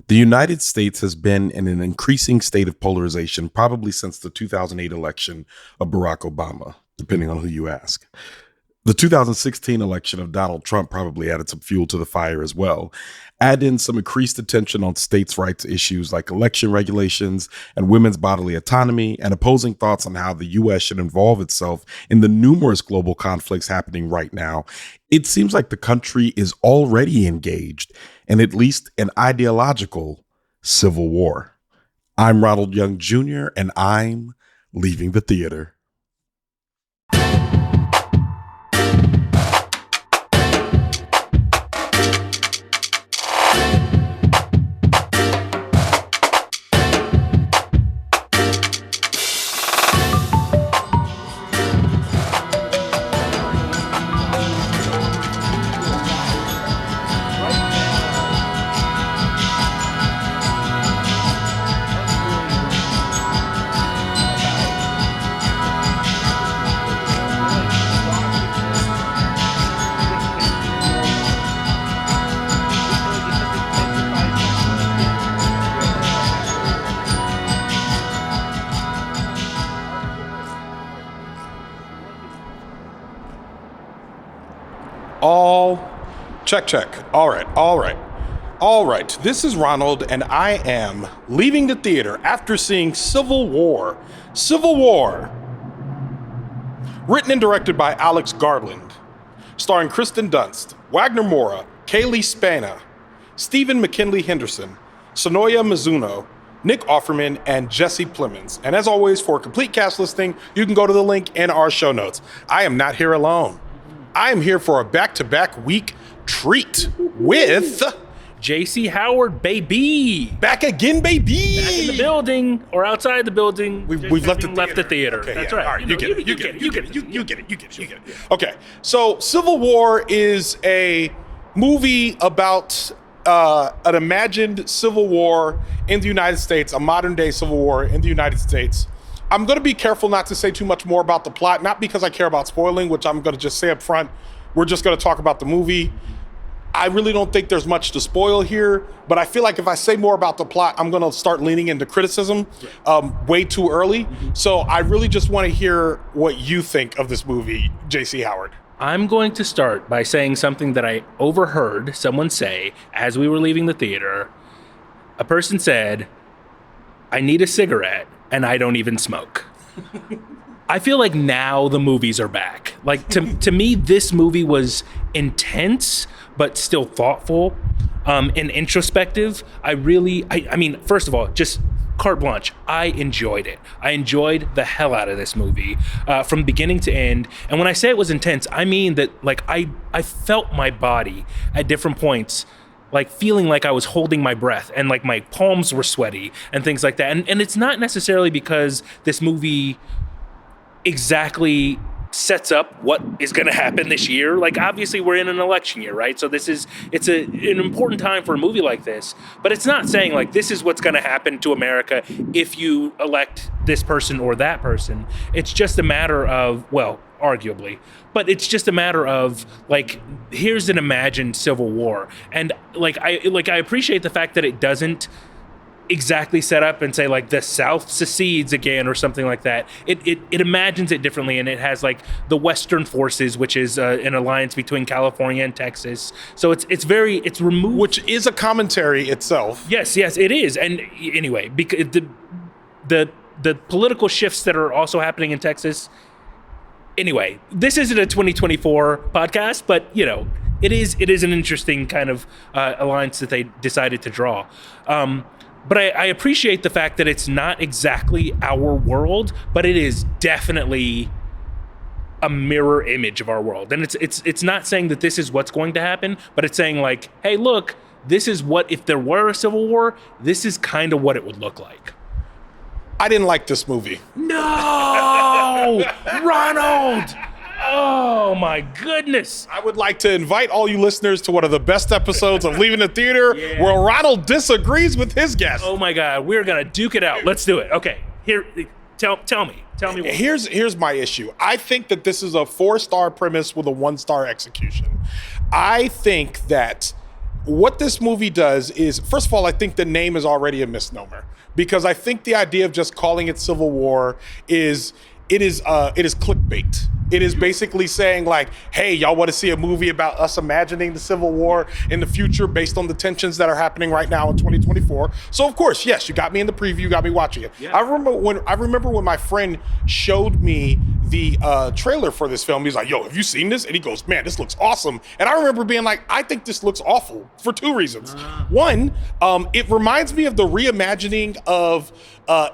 The United States has been in an increasing state of polarization probably since the 2008 election of Barack Obama, depending on who you ask. The 2016 election of Donald Trump probably added some fuel to the fire as well. Add in some increased attention on states' rights issues like election regulations and women's bodily autonomy, and opposing thoughts on how the U.S. should involve itself in the numerous global conflicts happening right now. It seems like the country is already engaged in at least an ideological civil war. I'm Ronald Young Jr., and I'm leaving the theater. Check. All right. This is Ronald, and I am leaving the theater after seeing Civil War. Written and directed by Alex Garland. Starring Kirsten Dunst, Wagner Moura, Cailee Spaeny, Stephan McKinley Henderson, Sonoya Mizuno, Nick Offerman, and Jesse Plemons. And as always, for a complete cast listing, you can go to the link in our show notes. I am not here alone. I am here for a back-to-back week treat with JC Howard, baby. Back again, baby. Back in the building or outside the building. We've left the theater. Okay, that's yeah. right. All right, You get it. You get it. Okay, so Civil War is a movie about an imagined civil war in the United States, a modern day civil war in the United States. I'm going to be careful not to say too much more about the plot, not because I care about spoiling, which I'm going to just say up front. We're just going to talk about the movie. I really don't think there's much to spoil here, but I feel like if I say more about the plot, I'm going to start leaning into criticism way too early. So I really just want to hear what you think of this movie, JC Howard. I'm going to start by saying something that I overheard someone say as we were leaving the theater. A person said, "I need a cigarette and I don't even smoke." I feel like now the movies are back. Like to me, this movie was intense, but still thoughtful and introspective. I mean, first of all, just carte blanche. I enjoyed it. I enjoyed the hell out of this movie from beginning to end. And when I say it was intense, I mean that like I felt my body at different points like feeling like I was holding my breath and like my palms were sweaty and things like that. And it's not necessarily because this movie exactly sets up what is going to happen this year. Like obviously we're in an election year, right? So it's an important time for a movie like this, but it's not saying like this is what's going to happen to America if you elect this person or that person. It's just a matter of, well, arguably, but it's just a matter of like, here's an imagined civil war. And I appreciate the fact that it doesn't exactly set up and say like the South secedes again or something like that. It imagines it differently, and it has like the Western forces, which is an alliance between California and Texas. So it's removed, which is a commentary itself. Yes, it is. And anyway, because the political shifts that are also happening in Texas. Anyway, this isn't a 2024 podcast, but you know, it is an interesting kind of alliance that they decided to draw. But I appreciate the fact that it's not exactly our world, but it is definitely a mirror image of our world. And it's not saying that this is what's going to happen, but it's saying like, hey, look, this is what, if there were a civil war, this is kind of what it would look like. I didn't like this movie. No, Ronald. Oh my goodness. I would like to invite all you listeners to one of the best episodes of Leaving the Theater where Ronald disagrees with his guest. Oh my God, we're gonna duke it out. Let's do it. Okay, here, tell me what. Here's my issue. I think that this is a 4-star premise with a 1-star execution. I think that what this movie does is, first of all, I think the name is already a misnomer, because I think the idea of just calling it Civil War is clickbait. It is basically saying like, hey, y'all want to see a movie about us imagining the Civil War in the future based on the tensions that are happening right now in 2024. So of course, yes, you got me in the preview, you got me watching it. Yeah. I remember when my friend showed me the trailer for this film. He's like, yo, have you seen this? And he goes, man, this looks awesome. And I remember being like, I think this looks awful for two reasons. One, it reminds me of the reimagining of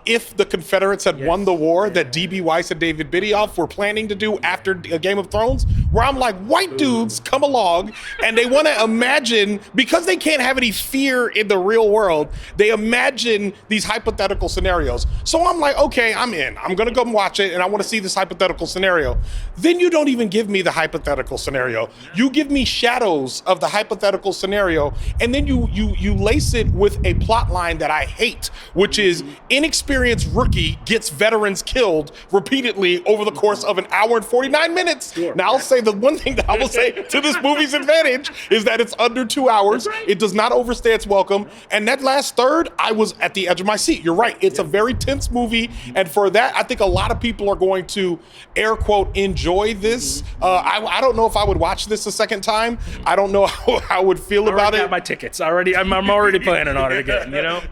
if the Confederates had won the war that D.B. Weiss and David Benioff were planning to do after Game of Thrones, where I'm like, white dudes come along and they want to imagine, because they can't have any fear in the real world, they imagine these hypothetical scenarios. So I'm like, okay, I'm in. I'm going to go and watch it, and I want to see this hypothetical scenario. Then you don't even give me the hypothetical scenario. You give me shadows of the hypothetical scenario, and then you lace it with a plot line that I hate, which is inexperienced rookie gets veterans killed repeatedly over the course of an hour and 49 minutes. Sure. Now, I'll say the one thing that I will say to this movie's advantage is that it's under 2 hours. Right. It does not overstay its welcome. And that last third, I was at the edge of my seat. You're right. It's a very tense movie. And for that, I think a lot of people are going to, air quote, enjoy this. I don't know if I would watch this a second time. I don't know how I would feel about it. I got my tickets. I'm already planning on it again, you know?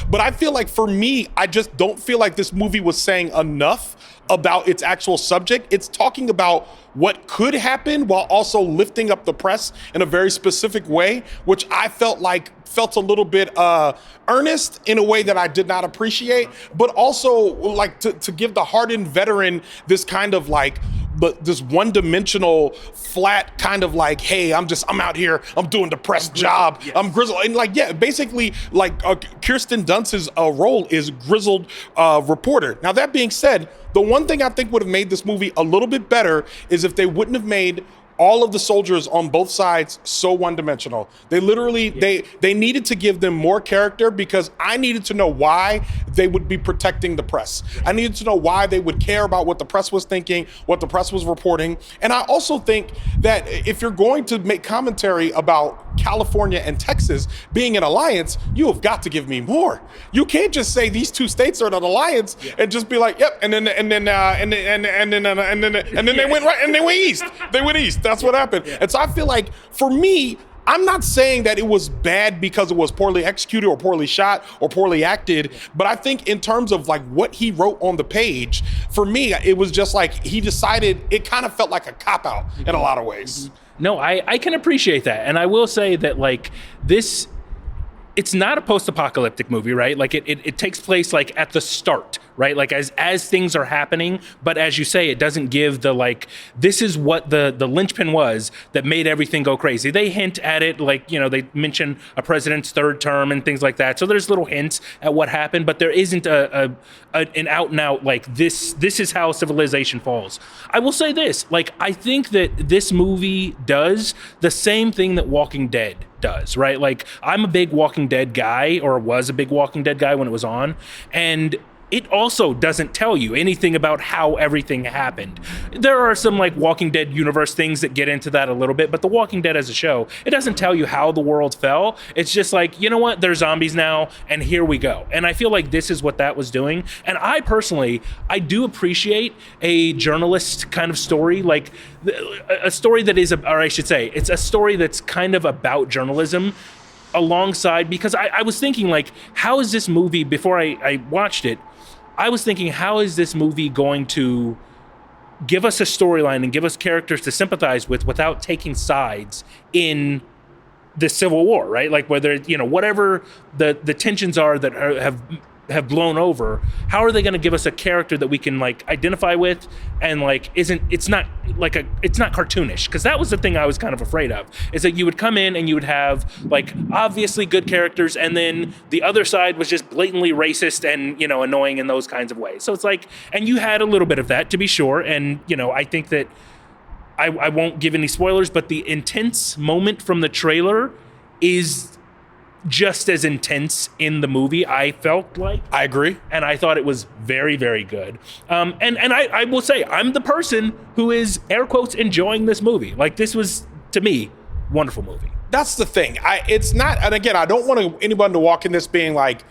But I feel like for me, I just don't feel like this movie was saying enough about its actual subject. It's talking about what could happen while also lifting up the press in a very specific way, which I felt a little bit earnest in a way that I did not appreciate, but also like to give the hardened veteran this kind of like, but this one-dimensional, flat kind of like, hey, I'm out here, I'm doing the press job, yes. I'm grizzled. And like, yeah, basically like Kirsten Dunst's role is grizzled reporter. Now that being said, the one thing I think would have made this movie a little bit better is if they wouldn't have made all of the soldiers on both sides so one-dimensional. They literally, they needed to give them more character, because I needed to know why they would be protecting the press. I needed to know why they would care about what the press was thinking, what the press was reporting. And I also think that if you're going to make commentary about California and Texas being an alliance, you have got to give me more. You can't just say these two states are an alliance and just be like, yep, and then they went right and they went east. They went east. That's what happened. Yeah. And so I feel like, for me, I'm not saying that it was bad because it was poorly executed or poorly shot or poorly acted, but I think in terms of like what he wrote on the page, for me, it was just like he decided, it kind of felt like a cop-out in a lot of ways. No, I can appreciate that. And I will say that like this, it's not a post-apocalyptic movie, right? Like it takes place like at the start, right? Like as things are happening, but as you say, it doesn't give the like, this is what the linchpin was that made everything go crazy. They hint at it, like, you know, they mention a president's third term and things like that. So there's little hints at what happened, but there isn't an out and out like this is how civilization falls. I will say this, like, I think that this movie does the same thing that Walking Dead does, right? Like, I'm a big Walking Dead guy, or was a big Walking Dead guy when it was on, and it also doesn't tell you anything about how everything happened. There are some like Walking Dead universe things that get into that a little bit, but The Walking Dead as a show, it doesn't tell you how the world fell. It's just like, you know what, they're zombies now, and here we go. And I feel like this is what that was doing. And I personally, I do appreciate a journalist kind of story, like a story that is, or I should say, it's a story that's kind of about journalism alongside, because I was thinking like, how is this movie, before I watched it, I was thinking, how is this movie going to give us a storyline and give us characters to sympathize with without taking sides in the Civil War, right? Like whether, you know, whatever the tensions are that have blown over, how are they going to give us a character that we can like identify with and like it's not cartoonish? Because that was the thing I was kind of afraid of, is that you would come in and you would have like obviously good characters, and then the other side was just blatantly racist and, you know, annoying in those kinds of ways. So it's like, and you had a little bit of that, to be sure. And, you know, I think that I won't give any spoilers, but the intense moment from the trailer is just as intense in the movie, I felt like. I agree. And I thought it was very, very good. And I will say, I'm the person who is, air quotes, enjoying this movie. Like, this was, to me, wonderful movie. That's the thing. It's not, and again, I don't want anyone to walk in this being like,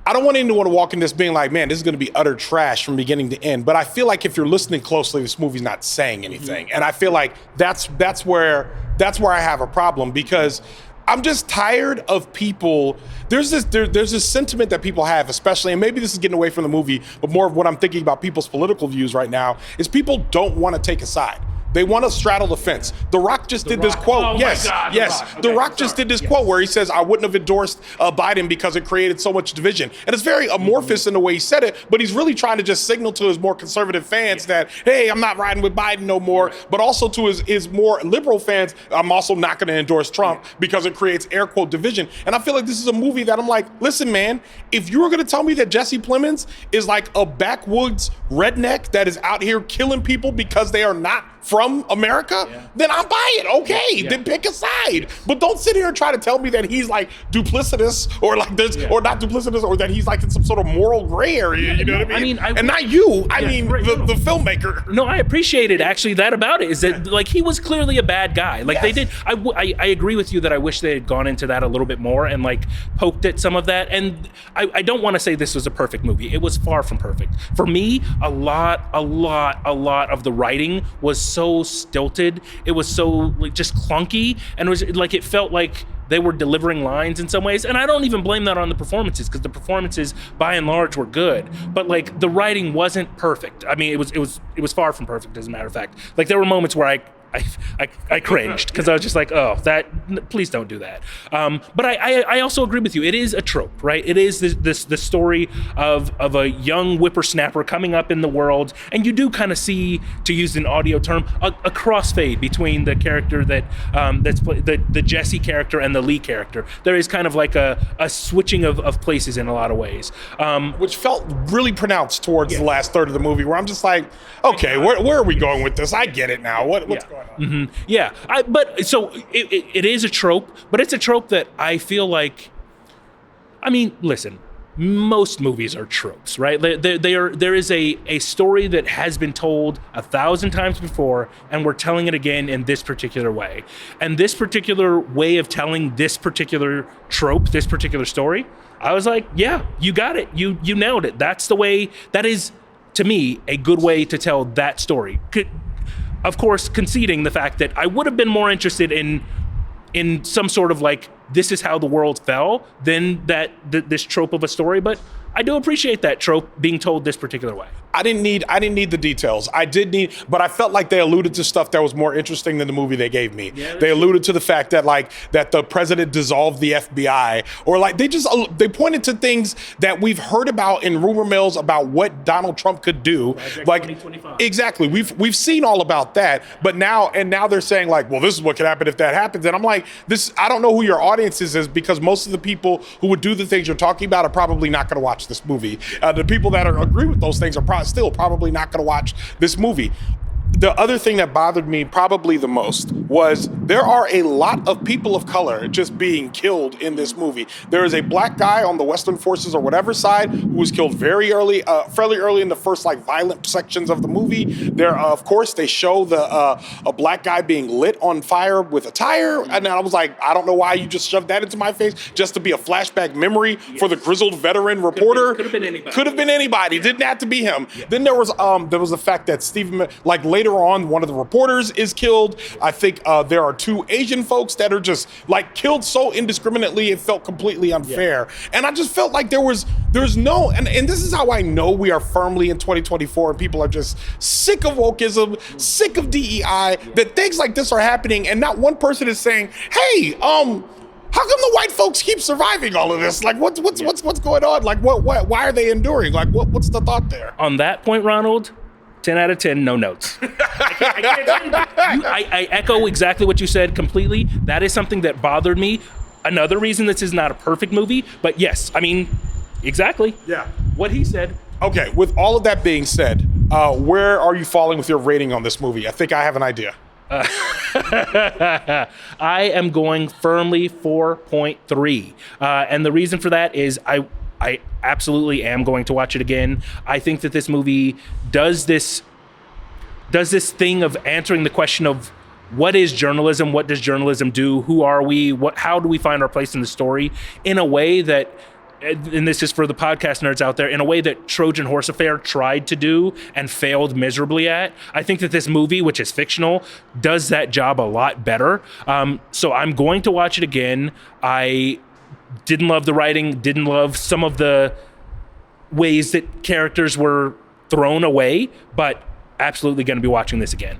I don't want anyone to walk in this being like, man, this is going to be utter trash from beginning to end. But I feel like if you're listening closely, this movie's not saying anything. And I feel like that's where I have a problem, because I'm just tired of people. There's this sentiment that people have, especially, and maybe this is getting away from the movie, but more of what I'm thinking about people's political views right now is people don't want to take a side. They want to straddle the fence. The Rock just did this quote. Oh yes, my God, yes. The Rock. The Okay, Rock just did this quote where he says, I wouldn't have endorsed Biden because it created so much division. And it's very amorphous in the way he said it, but he's really trying to just signal to his more conservative fans that, hey, I'm not riding with Biden no more. But also to his more liberal fans, I'm also not going to endorse Trump because it creates air quote division. And I feel like this is a movie that I'm like, listen, man, if you were going to tell me that Jesse Plemons is like a backwoods redneck that is out here killing people because they are not from America, then I'll buy it. Okay, then pick a side. But don't sit here and try to tell me that he's like duplicitous or like this, or not duplicitous, or that he's like in some sort of moral gray area. You know what I mean? And not you. I mean, the filmmaker. No, I appreciated actually that about it, is that like he was clearly a bad guy. Like they did. I agree with you that I wish they had gone into that a little bit more and like poked at some of that. And I don't want to say this was a perfect movie. It was far from perfect. For me, a lot of the writing was so stilted. It was so like just clunky, and it was like it felt like they were delivering lines in some ways. And I don't even blame that on the performances, because the performances by and large were good, but like the writing wasn't perfect. I mean, it was far from perfect, as a matter of fact. Like there were moments where I cringed because I was just like, oh, please don't do that. But I also agree with you. It is a trope, right? It is this story of a young whippersnapper coming up in the world, and you do kind of see, to use an audio term, a crossfade between the character that's the Jesse character and the Lee character. There is kind of like a switching of places in a lot of ways, which felt really pronounced towards the last third of the movie, where I'm just like, okay, where are we going with this? I get it now. What's going on? Mm-hmm. Yeah, but so it is a trope, but it's a trope that I feel like, I mean, listen, most movies are tropes, right? There is a story that has been told 1,000 times before, and we're telling it again in this particular way. And this particular way of telling this particular trope, this particular story, I was like, yeah, you got it. You nailed it. That's the way, that is, to me, a good way to tell that story. Of course, conceding the fact that I would have been more interested in some sort of like, this is how the world fell, than this trope of a story. But I do appreciate that trope being told this particular way. I didn't need the details. But I felt like they alluded to stuff that was more interesting than the movie they gave me. Yeah, they alluded to the fact that that the president dissolved the FBI, or like they pointed to things that we've heard about in rumor mills about what Donald Trump could do. Project like 2025. Exactly. We've seen all about that, but now they're saying like, well, this is what could happen if that happens. And I'm like, I don't know who your audience is, because most of the people who would do the things you're talking about are probably not going to watch this movie. The people that agree with those things are still probably not going to watch this movie. The other thing that bothered me probably the most was there are a lot of people of color just being killed in this movie. There is a black guy on the Western Forces or whatever side who was killed fairly early in the first like violent sections of the movie. There, of course, they show a black guy being lit on fire with a tire, and I was like, I don't know why you just shoved that into my face just to be a flashback memory for the grizzled veteran reporter. Could have been anybody. Could have been anybody. Didn't have to be him. Yeah. Then there was the fact that Stephan, like later on, one of the reporters is killed. I think there are two Asian folks that are just like killed so indiscriminately it felt completely unfair. Yeah. And I just felt like there's no, and this is how I know we are firmly in 2024 and people are just sick of wokeism, sick of DEI, that things like this are happening and not one person is saying, hey, how come the white folks keep surviving all of this? Like, what's going on? Like, why are they enduring? Like, what's the thought there? On that point, Ronald, 10 out of 10, no notes. I echo exactly what you said completely. That is something that bothered me. Another reason this is not a perfect movie, but yes, I mean, exactly. Yeah. What he said. Okay, with all of that being said, where are you falling with your rating on this movie? I think I have an idea. I am going firmly 4.3. And the reason for that is I absolutely am going to watch it again. I think that this movie does this thing of answering the question of what is journalism? What does journalism do? Who are we? How do we find our place in the story in a way that, and this is for the podcast nerds out there, in a way that Trojan Horse Affair tried to do and failed miserably at. I think that this movie, which is fictional, does that job a lot better. So I'm going to watch it again. I didn't love the writing, didn't love some of the ways that characters were thrown away, but absolutely going to be watching this again.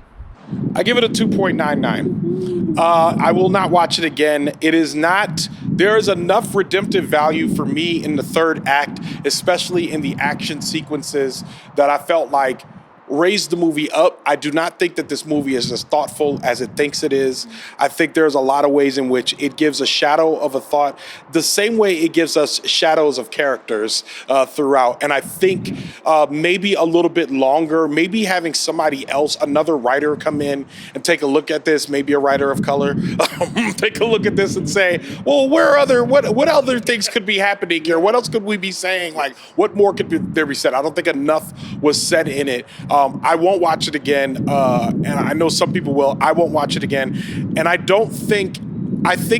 I give it a 2.99. I will not watch it again. It is not, there is enough redemptive value for me in the third act, especially in the action sequences, that I felt like raised the movie up. I do not think that this movie is as thoughtful as it thinks it is. I think there's a lot of ways in which it gives a shadow of a thought, the same way it gives us shadows of characters throughout. And I think maybe a little bit longer, maybe having somebody else, another writer come in and take a look at this, maybe a writer of color, take a look at this and say, well, what other things could be happening here? What else could we be saying? Like, what more could there be said? I don't think enough was said in it. I won't watch it again, and I know some people will. I won't watch it again, and I think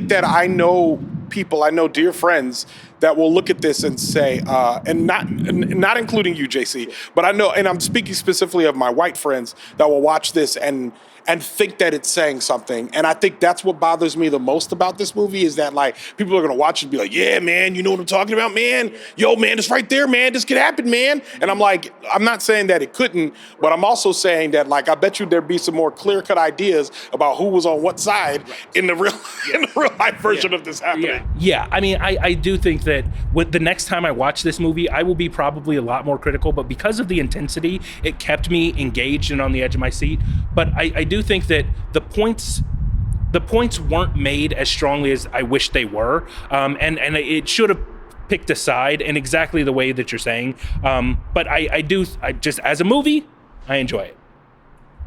that I know people, I know dear friends that will look at this and say, and not including you, JC, but I know, and I'm speaking specifically of my white friends that will watch this and think that it's saying something. And I think that's what bothers me the most about this movie, is that like people are gonna watch it and be like, yeah, man, you know what I'm talking about, man? Yo, man, it's right there, man. This could happen, man. And I'm like, I'm not saying that it couldn't, but I'm also saying that like I bet you there'd be some more clear-cut ideas about who was on what side in the real life version of this happening. Yeah. I mean, I do think that the next time I watch this movie, I will be probably a lot more critical, but because of the intensity, it kept me engaged and on the edge of my seat. But I do think that the points weren't made as strongly as I wish they were, and it should have picked a side in exactly the way that you're saying. But I just, as a movie, I enjoy it.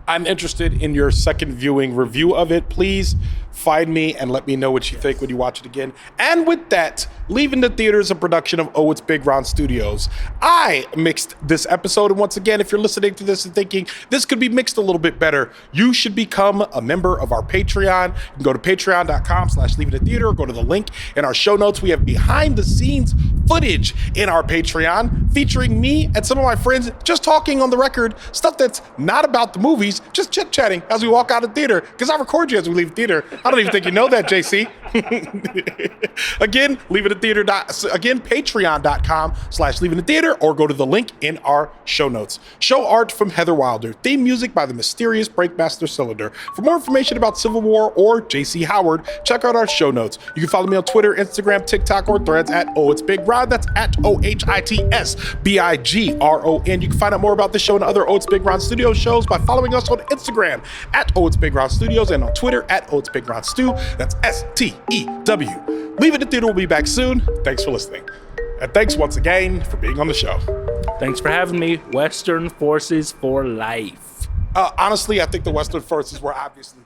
I'm interested in your second viewing review of it. Please find me and let me know what you think when you watch it again. And with that, Leaving the Theater is a production of Oh It's Big Round Studios. I mixed this episode, and once again, if you're listening to this and thinking this could be mixed a little bit better, you should become a member of our Patreon. You can go to patreon.com/Leaving the Theater, or go to the link in our show notes. We have behind the scenes footage in our Patreon featuring me and some of my friends just talking on the record, stuff that's not about the movies, just chit-chatting as we walk out of the theater, because I record you as we leave the theater. I don't even think you know that, JC. Again, patreon.com/Leaving the Theater, or go to the link in our show notes. Show art from Heather Wilder. Theme music by the mysterious Breakmaster Cylinder. For more information about Civil War or JC Howard, check out our show notes. You can follow me on Twitter, Instagram, TikTok, or Threads at Oh It's Big Ron. That's at OHITSBIGRON. You can find out more about this show and other Oh It's Big Ron Studios shows by following us on Instagram at Oh It's Big Ron Studios, and on Twitter at Oh It's Big Ron Stu. That's STEW. Leaving the Theater will be back soon. Thanks for listening. And thanks once again for being on the show. Thanks for having me. Western Forces for life. Honestly, I think the Western Forces were obviously